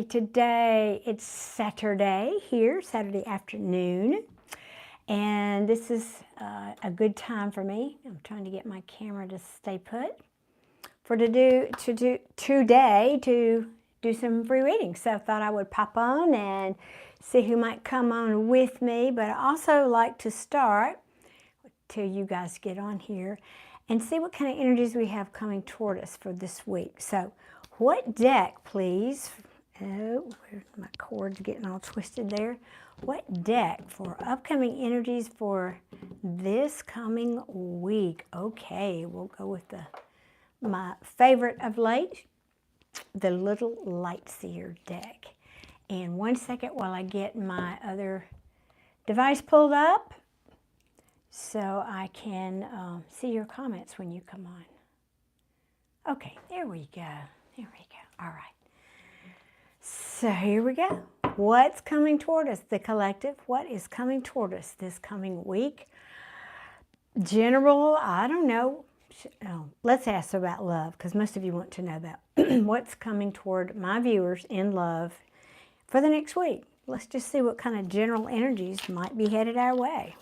Today it's Saturday here, Saturday afternoon, and this is a good time for me. I'm trying to get my camera to stay put today to do some free readings. So I thought I would pop on and see who might come on with me, but I also like to start till you guys get on here and see what kind of energies we have coming toward us for this week. So what deck, please? Oh, my cord's getting all twisted there. What deck for upcoming energies for this coming week? Okay, we'll go with my favorite of late, the Little Light Seer deck. And 1 second while I get my other device pulled up so I can see your comments when you come on. Okay, there we go. There we go. All right. So here we go. What's coming toward us, the collective? What is coming toward us this coming week? General, I don't know. Let's ask about love, because most of you want to know that. What's coming toward my viewers in love for the next week? Let's just see what kind of general energies might be headed our way.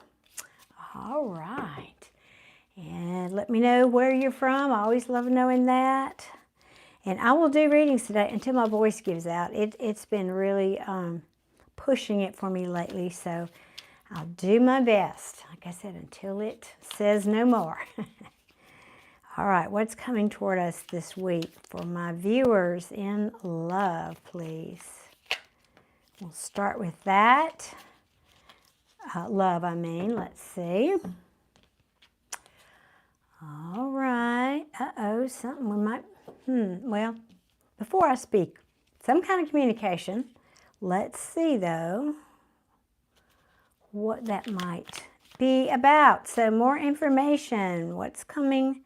All right. And let me know where you're from. I always love knowing that. And I will do readings today until my voice gives out. It's been really pushing it for me lately, so I'll do my best. Like I said, until it says no more. All right, what's coming toward us this week for my viewers in love, please? We'll start with that. Love, I mean. Let's see. All right. Uh-oh, something we might... well, before I speak, some kind of communication. Let's see, though, what that might be about. So more information. What's coming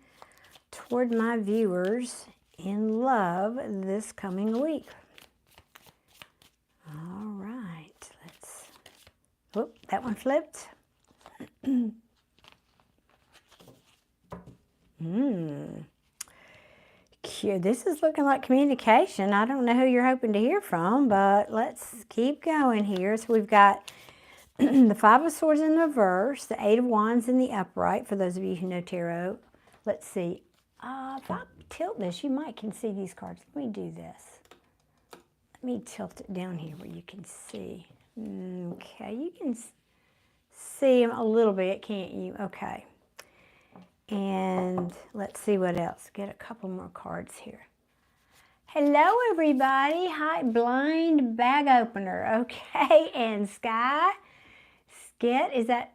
toward my viewers in love this coming week? All right. Let's... whoop, that one flipped. This is looking like communication. I don't know who you're hoping to hear from, but let's keep going here. So we've got the Five of Swords in reverse, the Eight of Wands in the upright, for those of you who know tarot. Let's see. If I tilt this, you might can see these cards. Let me do this. Let me tilt it down here where you can see. Okay, you can see them a little bit, can't you? Okay. And let's see what else. Get a couple more cards here. Hello, everybody. Hi, Blind Bag Opener. Okay, and Sky. Sket, is that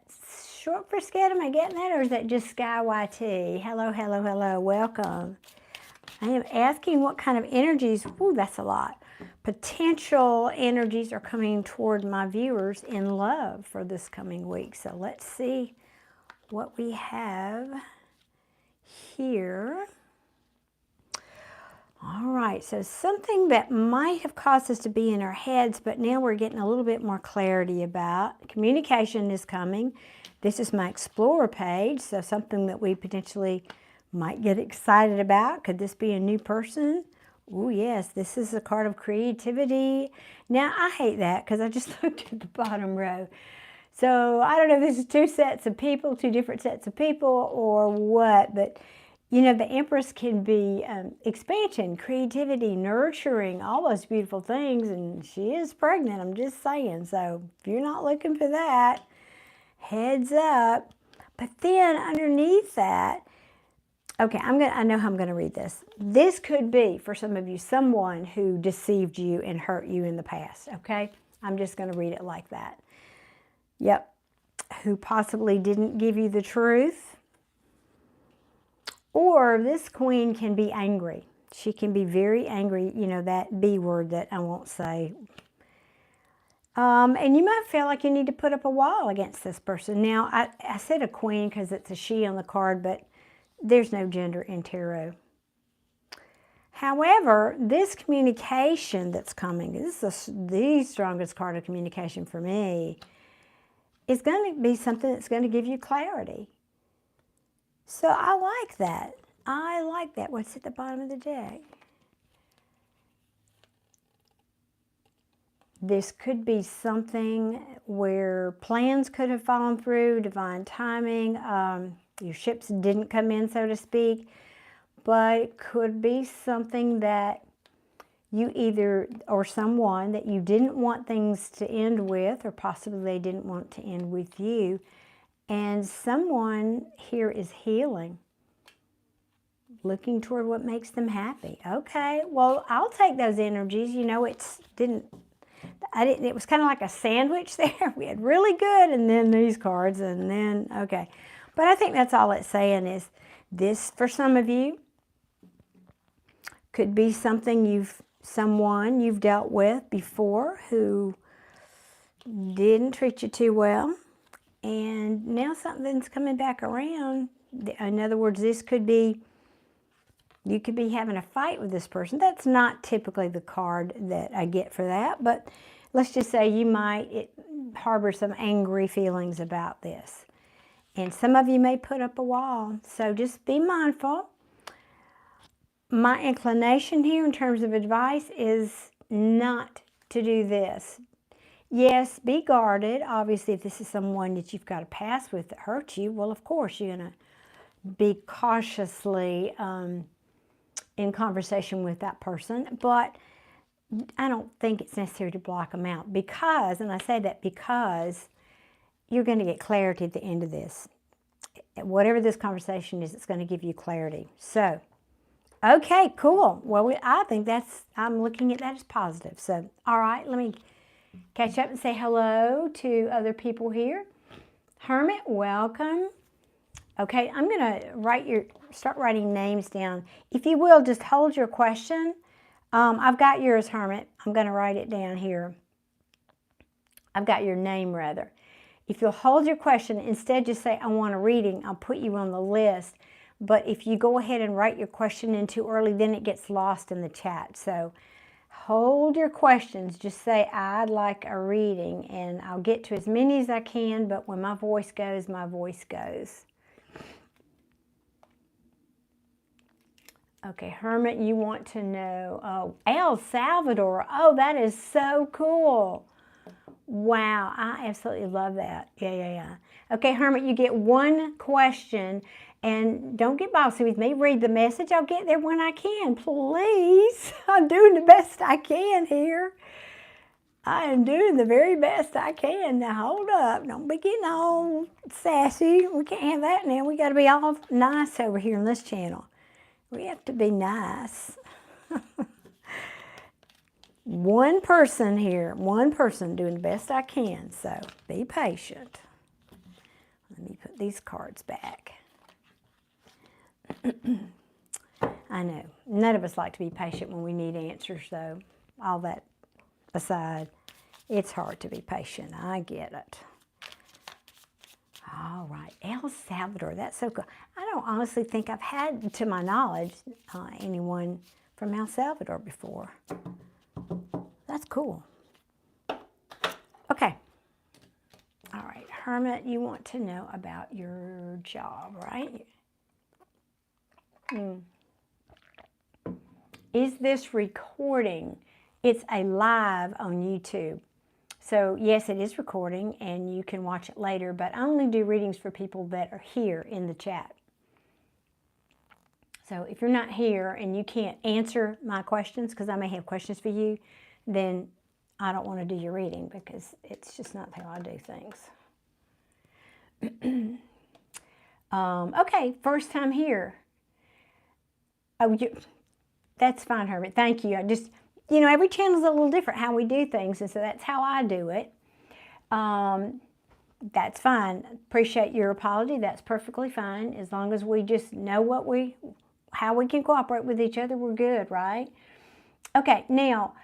short for Sket? Am I getting that? Or is that just Sky YT? Hello, hello, hello. Welcome. I am asking what kind of energies, ooh, that's a lot. Potential energies are coming toward my viewers in love for this coming week. So let's see what we have here. All right, so something that might have caused us to be in our heads, but now we're getting a little bit more clarity about. Communication is coming. This is my Explorer page, so something that we potentially might get excited about. Could this be a new person? Oh, yes, this is a card of creativity. Now, I hate that because I just looked at the bottom row. So I don't know if this is two different sets of people or what, but you know, the Empress can be expansion, creativity, nurturing, all those beautiful things, and she is pregnant, I'm just saying. So if you're not looking for that, heads up. But then underneath that, okay, I know how I'm going to read this. This could be, for some of you, someone who deceived you and hurt you in the past, okay? I'm just going to read it like that. Yep, who possibly didn't give you the truth. Or this queen can be angry. She can be very angry, you know, that B word that I won't say. And you might feel like you need to put up a wall against this person. Now, I said a queen because it's a she on the card, but there's no gender in tarot. However, this communication that's coming, this is the strongest card of communication for me, is going to be something that's going to give you clarity. So I like that. I like that. What's at the bottom of the deck? This could be something where plans could have fallen through, divine timing, your ships didn't come in, so to speak, but it could be something that you either, or someone that you didn't want things to end with, or possibly they didn't want to end with you, and someone here is healing, looking toward what makes them happy. Okay, well, I'll take those energies. You know, it was kind of like a sandwich there. We had really good and then these cards and then, okay. But I think that's all it's saying is this, for some of you, could be something someone you've dealt with before who didn't treat you too well. And now something's coming back around. In other words, this could be, you could be having a fight with this person. That's not typically the card that I get for that, but let's just say you might harbor some angry feelings about this. And some of you may put up a wall, so just be mindful. My inclination here in terms of advice is not to do this. Yes, be guarded. Obviously, if this is someone that you've got a past with that hurt you, well, of course, you're going to be cautiously in conversation with that person. But I don't think it's necessary to block them out because, and I say that because you're going to get clarity at the end of this. Whatever this conversation is, it's going to give you clarity. So, okay, cool. Well, I think I'm looking at that as positive. So, all right, let me catch up and say hello to other people here. Hermit, welcome. Okay, I'm going to start writing names down. If you will, just hold your question. I've got yours, Hermit. I'm going to write it down here. I've got your name, rather. If you'll hold your question, instead just say, I want a reading, I'll put you on the list. But if you go ahead and write your question in too early, then it gets lost in the chat. So hold your questions. Just say, I'd like a reading, and I'll get to as many as I can, but when my voice goes, my voice goes. Okay, Hermit, you want to know, oh, El Salvador. Oh, that is so cool. Wow, I absolutely love that. Yeah. Okay, Hermit, you get one question, and don't get bossy with me. Read the message. I'll get there when I can, please. I'm doing the best I can here. I am doing the very best I can. Now, hold up. Don't be getting all sassy. We can't have that now. We got to be all nice over here on this channel. We have to be nice. One person here, one person doing the best I can, so be patient. Let me put these cards back. I know, none of us like to be patient when we need answers, though. All that aside, it's hard to be patient. I get it. All right, El Salvador, that's so cool. I don't honestly think I've had, to my knowledge, anyone from El Salvador before. That's cool. Okay. All right, Hermit, you want to know about your job, right? Is this recording? It's a live on YouTube. So, yes, it is recording, and you can watch it later, but I only do readings for people that are here in the chat. So, if you're not here and you can't answer my questions, because I may have questions for you, then I don't want to do your reading because it's just not how I do things. Okay, first time here. Oh, that's fine, Hermit. Thank you. I just, every channel's a little different how we do things, and so that's how I do it. That's fine. Appreciate your apology. That's perfectly fine. As long as we just know how we can cooperate with each other, we're good, right? Okay, now,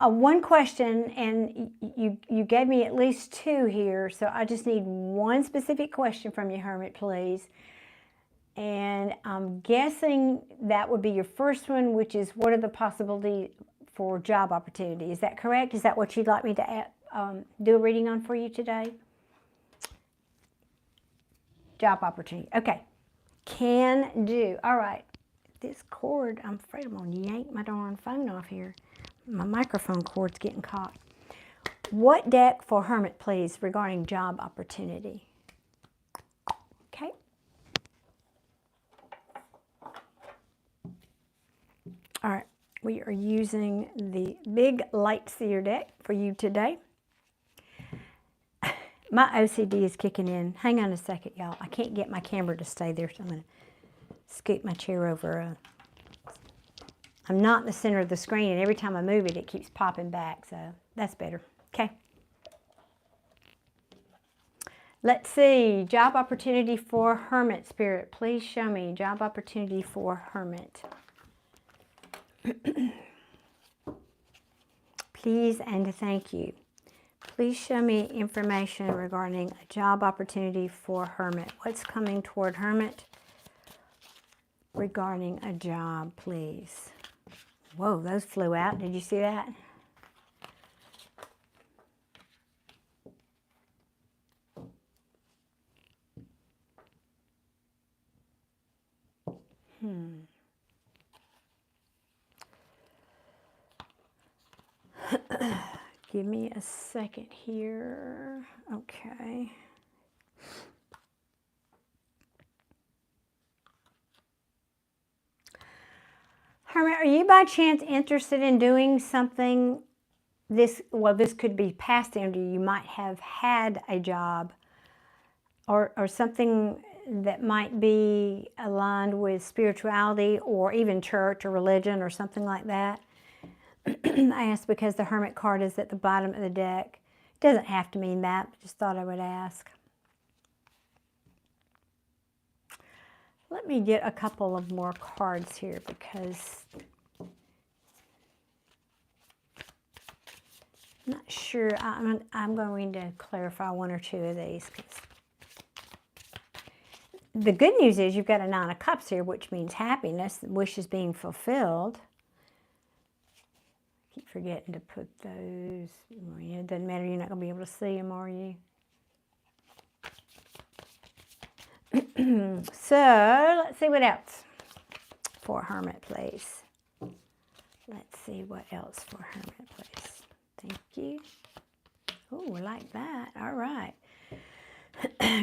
one question, and you gave me at least two here, so I just need one specific question from you, Hermit, please. And I'm guessing that would be your first one, which is, what are the possibilities for job opportunity? Is that correct? Is that what you'd like me to do a reading on for you today? Job opportunity. Okay. Can do. All right. This cord, I'm afraid I'm going to yank my darn phone off here. My microphone cord's getting caught. What deck for Hermit, please, regarding job opportunity? Okay. All right. We are using the big light seer deck for you today. My OCD is kicking in. Hang on a second, y'all. I can't get my camera to stay there, so I'm going to scoot my chair over. I'm not in the center of the screen, and every time I move it, it keeps popping back, so that's better. Okay. Let's see. Job opportunity for Hermit, Spirit. Please show me job opportunity for Hermit. Please and thank you. Please show me information regarding a job opportunity for Hermit. What's coming toward Hermit regarding a job, please? Whoa, those flew out. Did you see that? Give me a second here. Okay. Hermit, are you by chance interested in doing something? This could be past energy. You might have had a job or something that might be aligned with spirituality or even church or religion or something like that. I asked because the Hermit card is at the bottom of the deck. It doesn't have to mean that, but just thought I would ask. Let me get a couple of more cards here because I'm not sure. I'm going to clarify one or two of these. The good news is you've got a Nine of Cups here, which means happiness, wishes being fulfilled. Keep forgetting to put those. It doesn't matter. You're not going to be able to see them, are you? So, let's see what else for Hermit, please. Let's see what else for Hermit, please. Thank you. Oh, I like that. All right.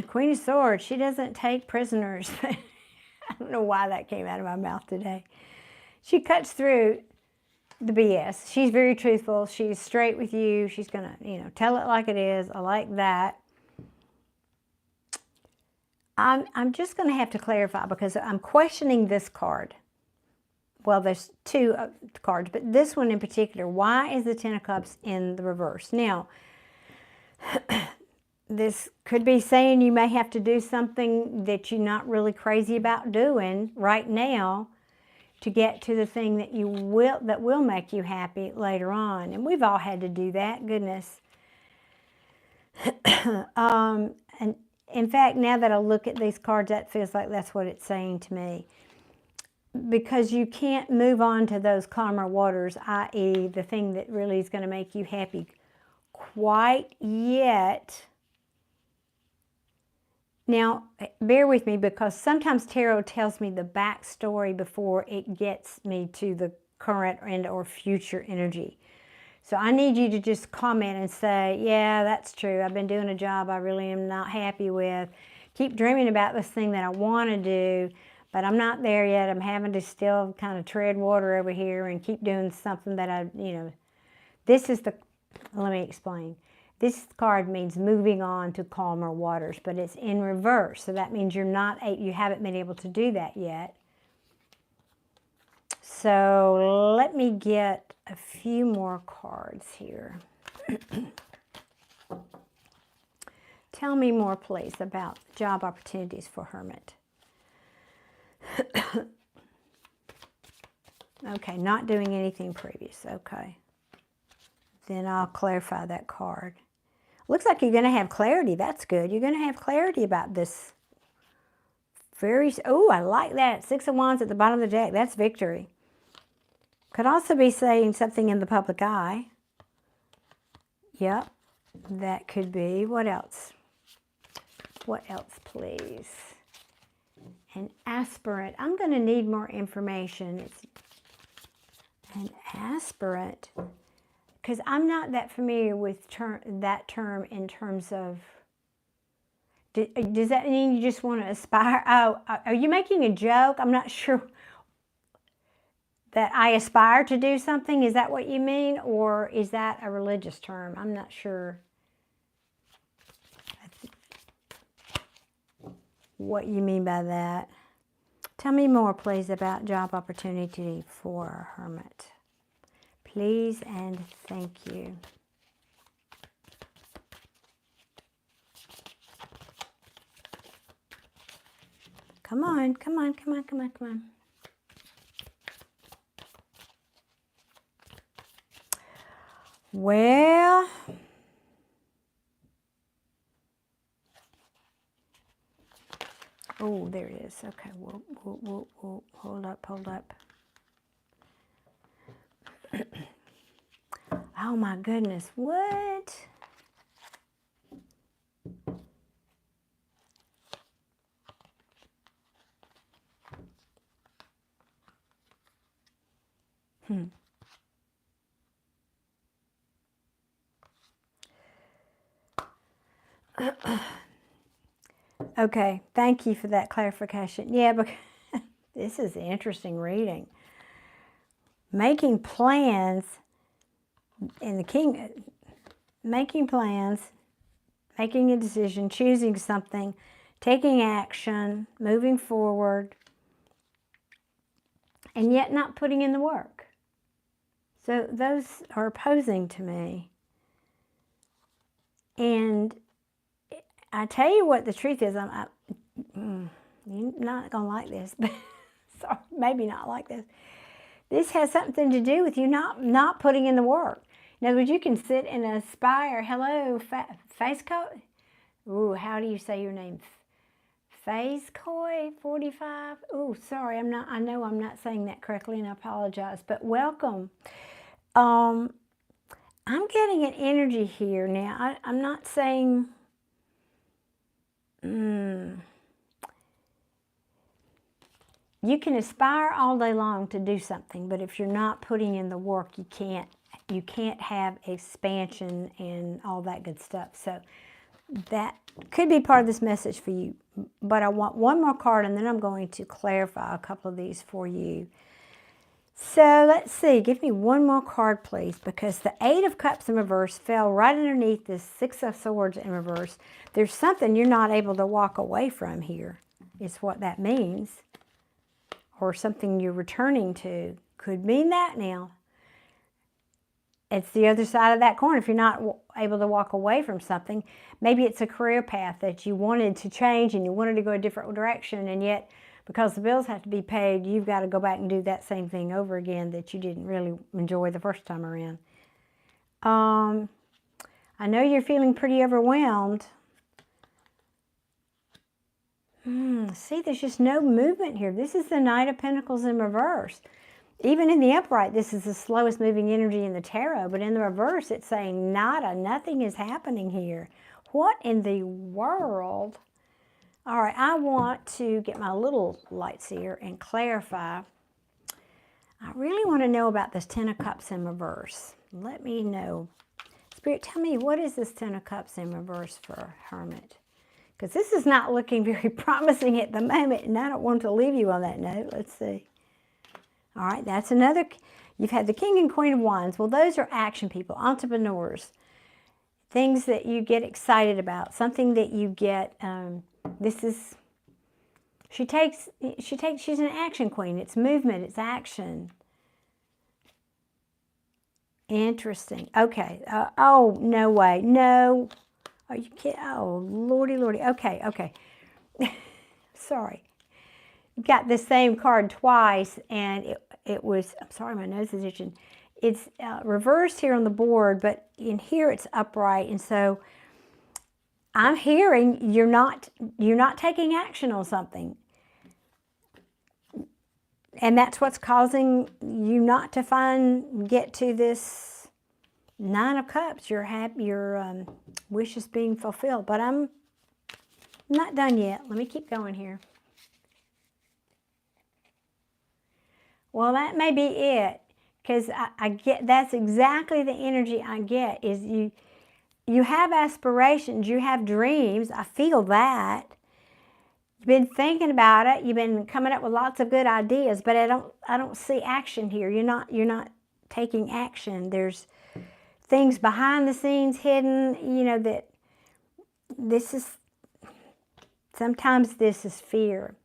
Queen of Swords. She doesn't take prisoners. I don't know why that came out of my mouth today. She cuts through the BS. She's very truthful. She's straight with you. She's going to, tell it like it is. I like that. I'm just going to have to clarify because I'm questioning this card. Well, there's two cards, but this one in particular. Why is the Ten of Cups in the reverse? Now, this could be saying you may have to do something that you're not really crazy about doing right now to get to the thing that will make you happy later on. And we've all had to do that, goodness. And in fact, now that I look at these cards, that feels like that's what it's saying to me. Because you can't move on to those calmer waters, i.e. the thing that really is going to make you happy quite yet. Now, bear with me because sometimes tarot tells me the backstory before it gets me to the current and or future energy. So I need you to just comment and say, yeah, that's true. I've been doing a job I really am not happy with. Keep dreaming about this thing that I want to do, but I'm not there yet. I'm having to still kind of tread water over here and keep doing something that this is let me explain. This card means moving on to calmer waters, but it's in reverse. So that means you haven't been able to do that yet. So let me get a few more cards here. Tell me more, please, about job opportunities for Hermit. Okay, not doing anything previous. Okay. Then I'll clarify that card. Looks like you're going to have clarity. That's good. You're going to have clarity about this. I like that. Six of Wands at the bottom of the deck. That's victory. Could also be saying something in the public eye. Yep, that could be. What else? What else, please? An aspirant. I'm going to need more information. It's an aspirant because I'm not that familiar with that term in terms of, does that mean you just want to aspire? Oh, are you making a joke? I'm not sure that I aspire to do something. Is that what you mean? Or is that a religious term? I'm not sure what you mean by that. Tell me more, please, about job opportunity for a hermit. Please and thank you. Come on, come on, come on, come on, come on. Well, oh, there it is. Okay, whoa, hold up, hold up. Oh my goodness, what? Okay, thank you for that clarification. Yeah, because this is an interesting reading. Making plans, and the king, making plans, making a decision, choosing something, taking action, moving forward, and yet not putting in the work. So those are opposing to me. And I tell you what the truth is, you're not going to like this, but sorry, maybe not like this. This has something to do with you not putting in the work. In other words, you can sit and aspire. Hello, face coat. Ooh, how do you say your name? Phase Koi 45. Oh, sorry, I know I'm not saying that correctly, and I apologize. But welcome. I'm getting an energy here now. I'm not saying. You can aspire all day long to do something, but if you're not putting in the work, you can't have expansion and all that good stuff. So that could be part of this message for you. But I want one more card, and then I'm going to clarify a couple of these for you. So let's see. Give me one more card, please, because the Eight of Cups in reverse fell right underneath the Six of Swords in reverse. There's something you're not able to walk away from here, is what that means. Or something you're returning to. Could mean that now. It's the other side of that coin. If you're not able to walk away from something, maybe it's a career path that you wanted to change and you wanted to go a different direction, and yet because the bills have to be paid, you've got to go back and do that same thing over again that you didn't really enjoy the first time around. I know you're feeling pretty overwhelmed. See, there's just no movement here. This is the Knight of Pentacles in reverse. Even in the upright, this is the slowest moving energy in the tarot, but in the reverse, it's saying nada, nothing is happening here. What in the world? All right, I want to get my little lights here and clarify. I really want to know about this Ten of Cups in reverse. Let me know. Spirit, tell me, what is this Ten of Cups in reverse for a hermit? Because this is not looking very promising at the moment, and I don't want to leave you on that note. Let's see. All right, that's another. You've had the King and Queen of Wands. Well, those are action people, entrepreneurs, things that you get excited about, something that you get. This is. She's an action queen. It's movement. It's action. Interesting. Okay. Oh, no way. No. Are you kidding? Oh, lordy, lordy. Okay, okay. Sorry. Got the same card twice, and it was, I'm sorry, my nose is itching. It's reversed here on the board, but in here it's upright, and so I'm hearing you're not taking action on something. And that's what's causing you not to get to this Nine of Cups. Your wish is being fulfilled. But I'm not done yet. Let me keep going here. Well, that may be it. because I get, that's exactly the energy I get, is you have aspirations, you have dreams. I feel that. You've been thinking about it. You've been coming up with lots of good ideas, but I don't see action here. You're not taking action. There's things behind the scenes hidden, you know, that this is, sometimes this is fear.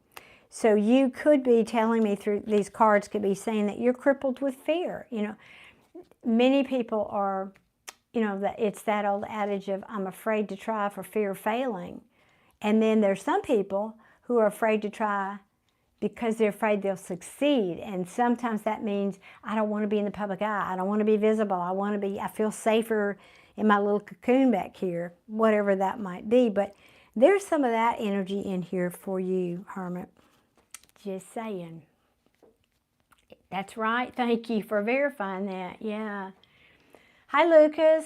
So you could be telling me through these cards, could be saying that you're crippled with fear. You know, many people are, you know, that it's that old adage of I'm afraid to try for fear of failing. And then there's some people who are afraid to try because they're afraid they'll succeed. And sometimes that means I don't want to be in the public eye. I don't want to be visible. I feel safer in my little cocoon back here, whatever that might be. But there's some of that energy in here for you, Hermit. Just saying. That's right. Thank you for verifying that. Yeah. Hi, Lucas.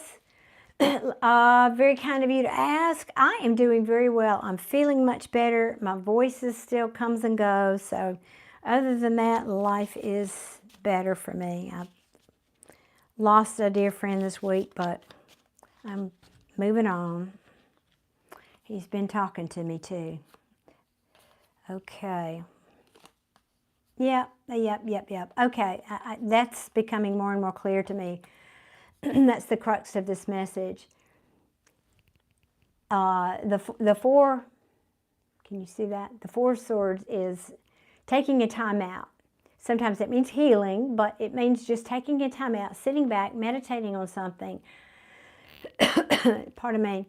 Very kind of you to ask. I am doing very well. I'm feeling much better. My voice still comes and goes. So other than that, life is better for me. I've lost a dear friend this week, but I'm moving on. He's been talking to me too. Okay. Yep. Okay, that's becoming more and more clear to me. That's the crux of this message. The four, can you see that? The Four of Swords is taking a time out. Sometimes it means healing, but it means just taking a time out, sitting back, meditating on something. Pardon me.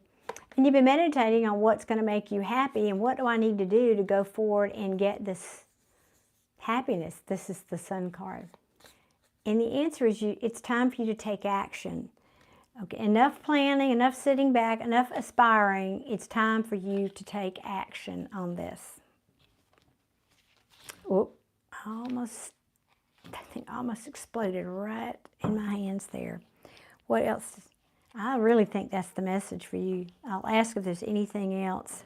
And you've been meditating on what's going to make you happy and what do I need to do to go forward and get this happiness. This is the Sun card. And the answer is it's time for you to take action. Okay, enough planning, enough sitting back, enough aspiring. It's time for you to take action on this. Oh, I think I almost exploded right in my hands there. What else? I really think that's the message for you. I'll ask if there's anything else.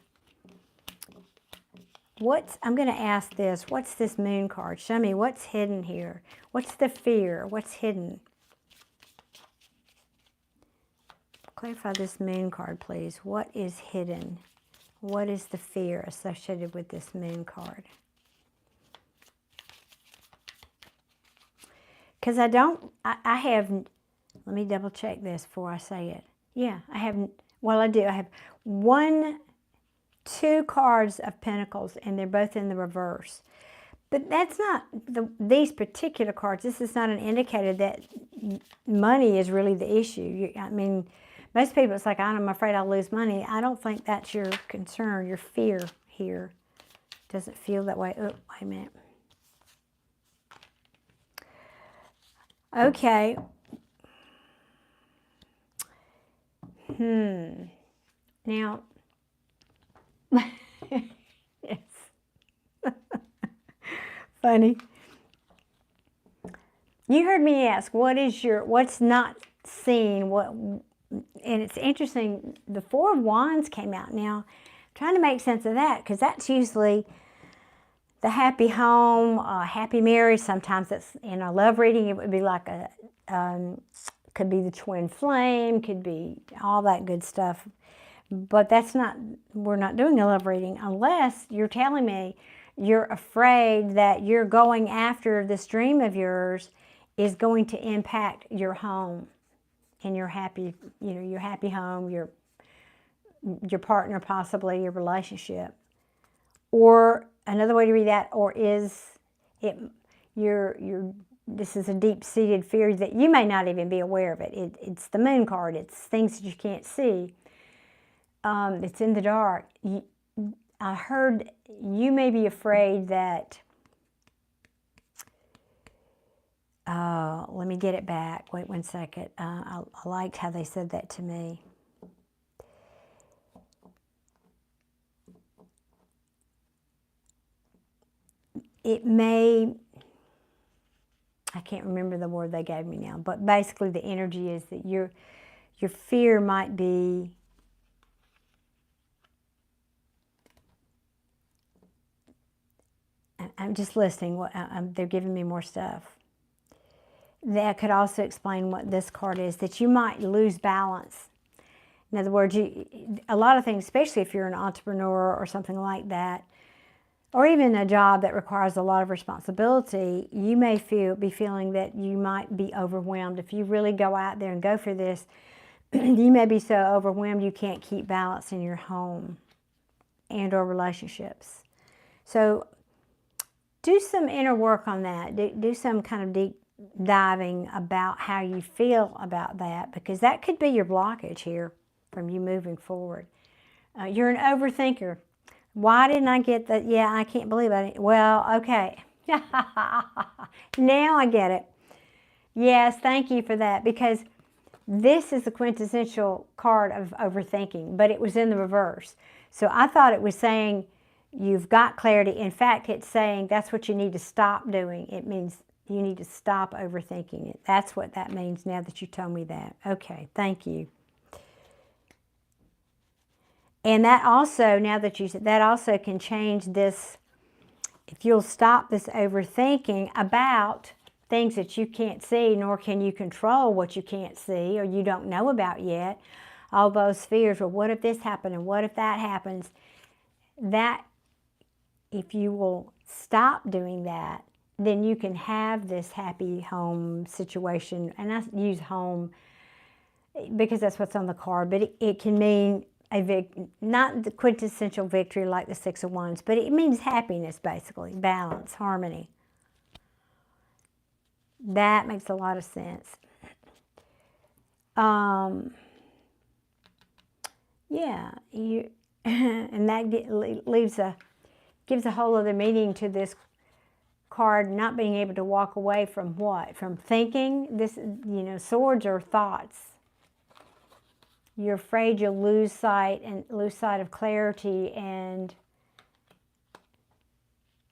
I'm going to ask this. What's this Moon card? Show me what's hidden here. What's the fear? What's hidden? Clarify this Moon card, please. What is hidden? What is the fear associated with this Moon card? Because I have, let me double check this before I say it. Yeah, I have, well, I do. I have two cards of Pentacles, and they're both in the reverse. But that's not, these particular cards, this is not an indicator that money is really the issue. I mean, most people, it's like, I'm afraid I'll lose money. I don't think that's your concern, your fear here. Doesn't feel that way. Oh, wait a minute. Okay. Now, yes. Funny. You heard me ask, what's not seen, and it's interesting, the Four of Wands came out. Now, I'm trying to make sense of that, because that's usually the happy home, happy marriage. Sometimes it's in a love reading, it would be like could be the twin flame, could be all that good stuff. But we're not doing a love reading unless you're telling me you're afraid that you're going after this dream of yours is going to impact your home and your happy, your happy home, your partner, possibly your relationship. Or another way to read that, or is it this is a deep-seated fear that you may not even be aware of it. It's the Moon card. It's things that you can't see. It's in the dark. I heard you may be afraid that, let me get it back. Wait 1 second. I liked how they said that to me. It may, I can't remember the word they gave me now, but basically the energy is that your fear might be, I'm just listening. They're giving me more stuff. that could also explain what this card is, that you might lose balance. In other words, a lot of things, especially if you're an entrepreneur or something like that, or even a job that requires a lot of responsibility, you may be feeling that you might be overwhelmed. If you really go out there and go for this, you may be so overwhelmed you can't keep balance in your home and or relationships. So do some inner work on that. Do some kind of deep diving about how you feel about that, because that could be your blockage here from you moving forward. You're an overthinker. Why didn't I get that? Yeah, I can't believe it. Well, okay. Now I get it. Yes, thank you for that, because this is the quintessential card of overthinking, but it was in the reverse. So I thought it was saying you've got clarity. In fact, it's saying that's what you need to stop doing. It means you need to stop overthinking it. That's what that means now that you told me that. Okay, thank you. And that also, now that you said, that also can change this, if you'll stop this overthinking about things that you can't see, nor can you control what you can't see or you don't know about yet. All those fears, well, what if this happened and what if that happens? That, if you will stop doing that, then you can have this happy home situation. And I use home because that's what's on the card, but it can mean not the quintessential victory like the Six of Wands, but it means happiness, basically, balance, harmony. That makes a lot of sense. Yeah, and that gives a whole other meaning to this card, not being able to walk away from what? From thinking. This, swords are thoughts. You're afraid you'll lose sight of clarity, and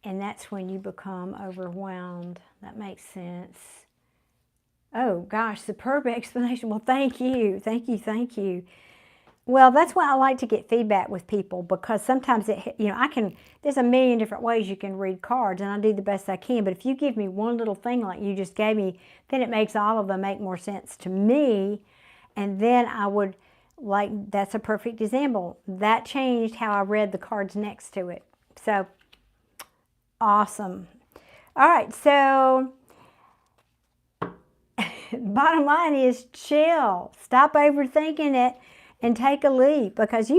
that's when you become overwhelmed. That makes sense. Oh gosh, superb explanation. Well, thank you, thank you, thank you. Well, that's why I like to get feedback with people, because sometimes there's a million different ways you can read cards, and I do the best I can. But if you give me one little thing like you just gave me, then it makes all of them make more sense to me, and then I would. Like, that's a perfect example. That changed how I read the cards next to it. So, awesome. All right, so bottom line is chill. Stop overthinking it and take a leap, because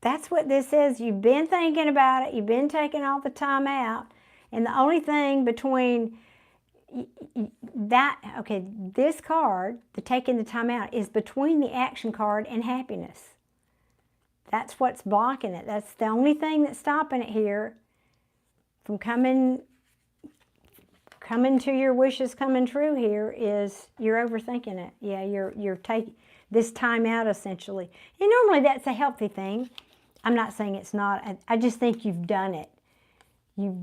that's what this is. You've been thinking about it. You've been taking all the time out. And the only thing between this card, the taking the time out, is between the action card and happiness. That's what's blocking it. That's the only thing that's stopping it here from coming to your wishes coming true here, is you're overthinking it. Yeah, you're taking this time out, essentially. And normally that's a healthy thing. I'm not saying it's not. I just think you've done it. You've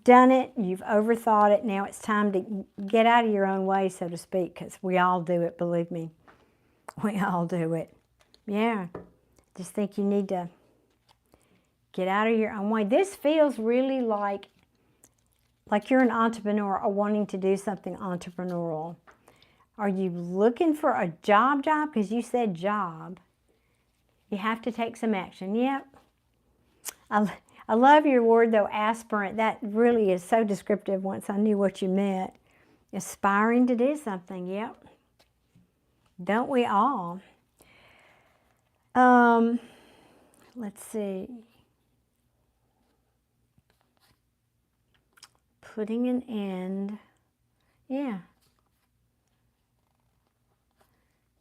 done it, you've overthought it. Now it's time to get out of your own way, so to speak, because we all do it, believe me. We all do it. Yeah, just think you need to get out of your own way. This feels really like you're an entrepreneur or wanting to do something entrepreneurial. Are you looking for a job? Because you said job. You have to take some action. Yep. I love your word, though, aspirant. That really is so descriptive once I knew what you meant. Aspiring to do something, yep. Don't we all? Let's see. Putting an end. Yeah.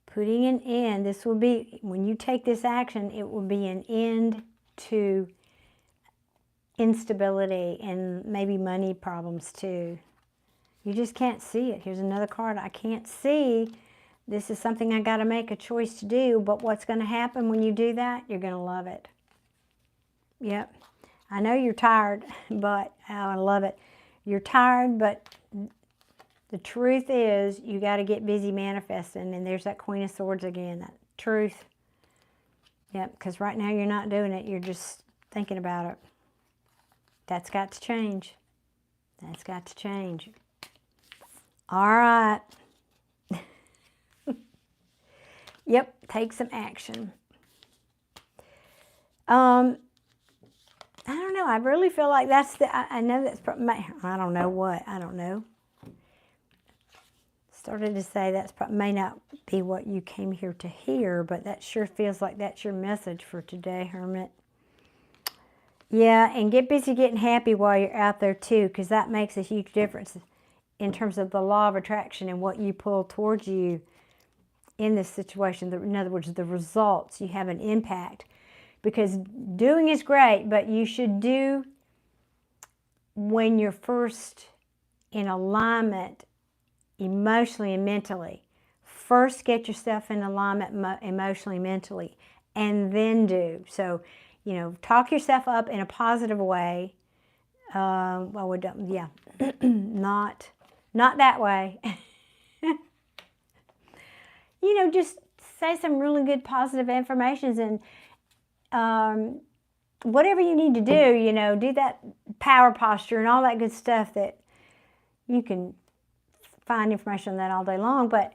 Putting an end. This will be, when you take this action, it will be an end to instability and maybe money problems too. You just can't see it. Here's another card. I can't see. This is something I got to make a choice to do, but what's going to happen when you do that? You're going to love it. Yep. I know you're tired, but I love it. You're tired, but the truth is you got to get busy manifesting, and there's that Queen of Swords again, that truth. Yep, because right now you're not doing it. You're just thinking about it. That's got to change. That's got to change. All right. Yep, take some action. I don't know. I really feel like that's I know that's I don't know what. I don't know. Started to say that's may not be what you came here to hear, but that sure feels like that's your message for today, Hermit. Yeah, and get busy getting happy while you're out there too, because that makes a huge difference in terms of the law of attraction and what you pull towards you in this situation. In other words, the results, you have an impact. Because doing is great, but you should do when you're first in alignment emotionally and mentally. First get yourself in alignment emotionally, mentally, and then do. So, you know, talk yourself up in a positive way. Well, yeah, not that way. You know, just say some really good positive affirmations and whatever you need to do, you know, do that power posture and all that good stuff that you can find information on that all day long, but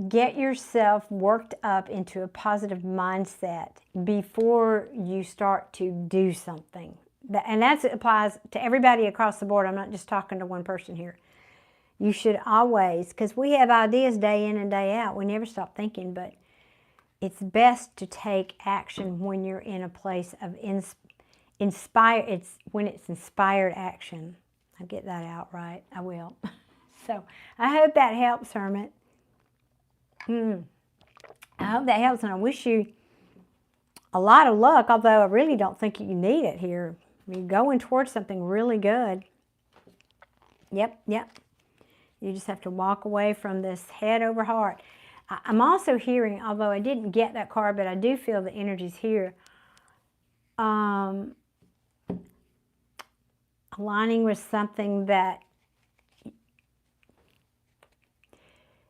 get yourself worked up into a positive mindset before you start to do something. And that applies to everybody across the board. I'm not just talking to one person here. You should always, because we have ideas day in and day out. We never stop thinking, but it's best to take action when you're in a place of when it's inspired action. I'll get that out right. I will. So I hope that helps, Hermit. I hope that helps, and I wish you a lot of luck, although I really don't think you need it here. You're going towards something really good. Yep. You just have to walk away from this head over heart. I'm also hearing, although I didn't get that card, but I do feel the energies here. Aligning with something that,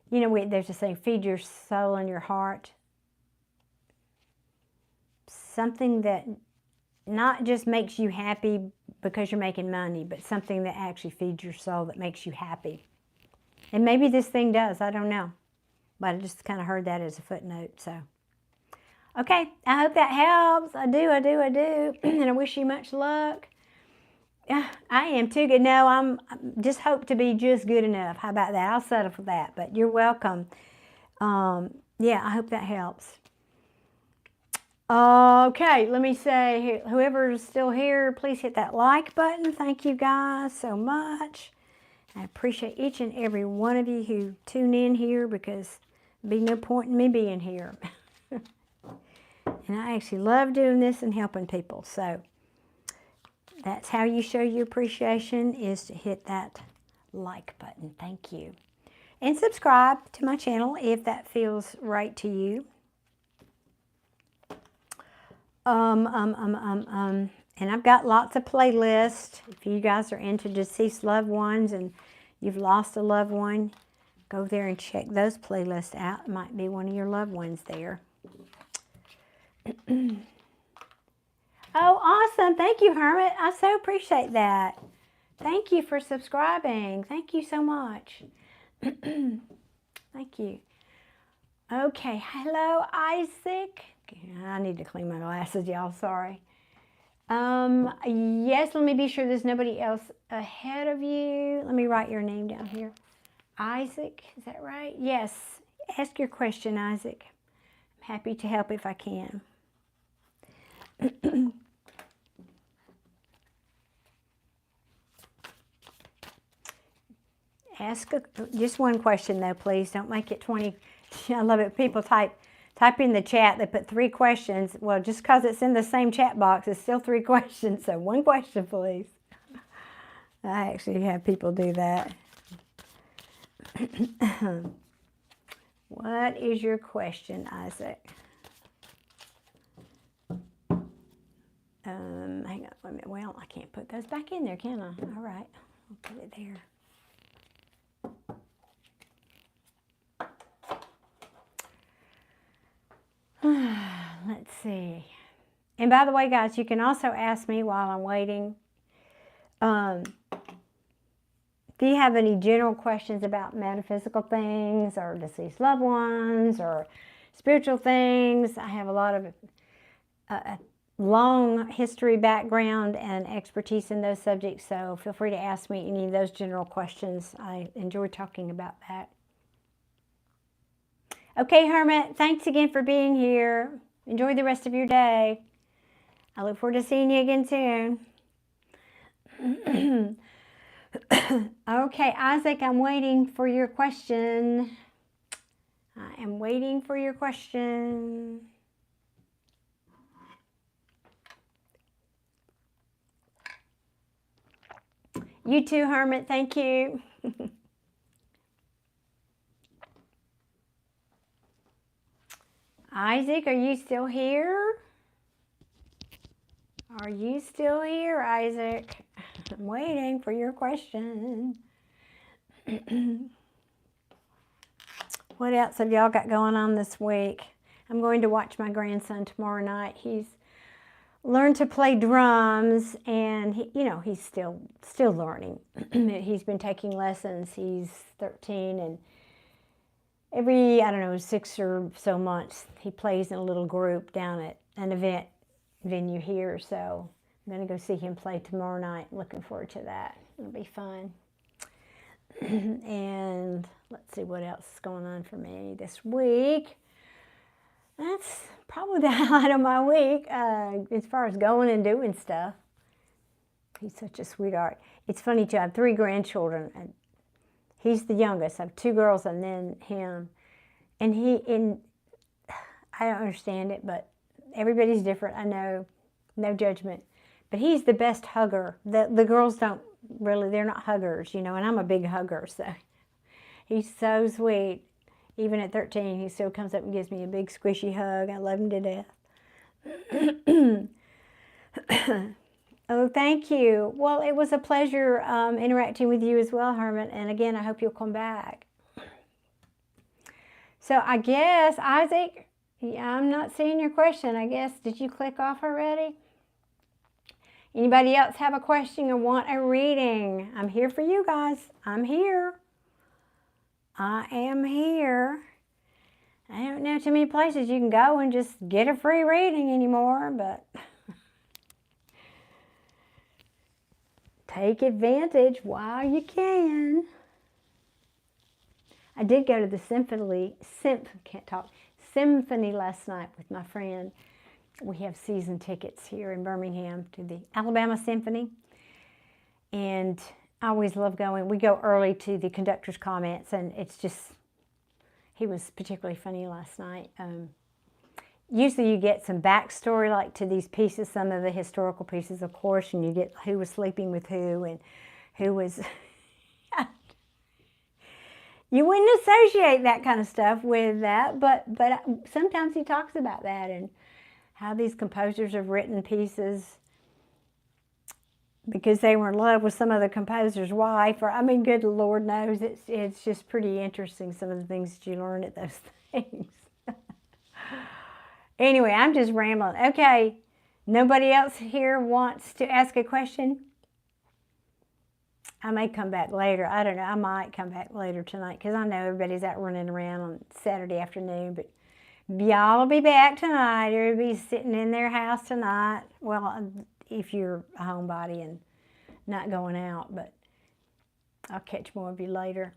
you know, there's a saying, feed your soul and your heart. Something that not just makes you happy because you're making money, but something that actually feeds your soul, that makes you happy. And maybe this thing does, I don't know. But I just kind of heard that as a footnote, so. Okay, I hope that helps. I do. And I wish you much luck. Yeah, I am too good. No, I'm just hope to be just good enough. How about that? I'll settle for that, but you're welcome. Yeah, I hope that helps. Okay, let me say, whoever's still here, please hit that like button. Thank you guys so much. I appreciate each and every one of you who tune in here, because there'd be no point in me being here. And I actually love doing this and helping people. So that's how you show your appreciation, is to hit that like button. Thank you. And subscribe to my channel if that feels right to you. And I've got lots of playlists. If you guys are into deceased loved ones and you've lost a loved one, go there and check those playlists out. It might be one of your loved ones there. Oh, awesome. Thank you, Hermit. I so appreciate that. Thank you for subscribing. Thank you so much. Thank you. Okay. Hello, Isaac. I need to clean my glasses, y'all. Sorry. Yes, let me be sure there's nobody else ahead of you. Let me write your name down here. Isaac, is that right? Yes. Ask your question, Isaac. I'm happy to help if I can. Ask just one question, though, please. Don't make it 20. I love it. People type in the chat, they put 3 questions. Well, just because it's in the same chat box, it's still 3 questions. So one question, please. I actually have people do that. What is your question, Isaac? Hang on, wait a minute. Well, I can't put those back in there, can I? All right, I'll put it there. Let's see. And by the way, guys, you can also ask me while I'm waiting Do you have any general questions about metaphysical things or deceased loved ones or spiritual things? I have a lot of long history background and expertise in those subjects, so feel free to ask me any of those general questions. I enjoy talking about that. Okay, Hermit, thanks again for being here. Enjoy the rest of your day. I look forward to seeing you again soon. Okay, Isaac, I'm waiting for your question. I am waiting for your question. You too, Hermit. Thank you. Isaac, are you still here? Are you still here, Isaac? I'm waiting for your question. What else have y'all got going on this week? I'm going to watch my grandson tomorrow night. He's learned to play drums, and he's still learning. He's been taking lessons. He's 13, and every, I don't know, 6 or so months, he plays in a little group down at an event venue here. So I'm going to go see him play tomorrow night. Looking forward to that. It'll be fun. And let's see what else is going on for me this week. That's probably the highlight of my week as far as going and doing stuff. He's such a sweetheart. It's funny too, I have 3 grandchildren, and he's the youngest. I have 2 girls and then him. And I don't understand it, but everybody's different. I know, no judgment. But he's the best hugger. The girls don't really, they're not huggers, and I'm a big hugger, so he's so sweet. Even at 13, he still comes up and gives me a big squishy hug. I love him to death. Oh, thank you. Well, it was a pleasure interacting with you as well, Hermit. And again, I hope you'll come back. So I guess, Isaac, I'm not seeing your question. I guess, did you click off already? Anybody else have a question or want a reading? I'm here for you guys. I'm here. I am here. I don't know too many places you can go and just get a free reading anymore, but take advantage while you can. I did go to the symphony last night with my friend. We have season tickets here in Birmingham to the Alabama Symphony, and I always love going. We go early to the conductor's comments, and it's just, he was particularly funny last night. Usually you get some backstory like to these pieces, some of the historical pieces, of course, and you get who was sleeping with who and who was... You wouldn't associate that kind of stuff with that, but sometimes he talks about that and how these composers have written pieces because they were in love with some of the composer's wife, or I mean, good Lord knows, it's just pretty interesting, some of the things that you learn at those things. Anyway, I'm just rambling. Okay, nobody else here wants to ask a question? I may come back later. I don't know. I might come back later tonight because I know everybody's out running around on Saturday afternoon, but y'all will be back tonight. Everybody's sitting in their house tonight. Well, if you're a homebody and not going out, but I'll catch more of you later.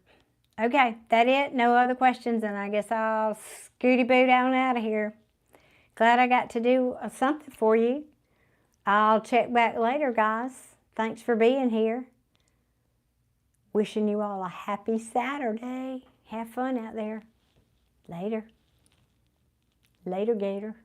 Okay, that it? No other questions, and I guess I'll scooty boot on out of here. Glad I got to do something for you. I'll check back later, guys. Thanks for being here. Wishing you all a happy Saturday. Have fun out there. Later. Later, Gator.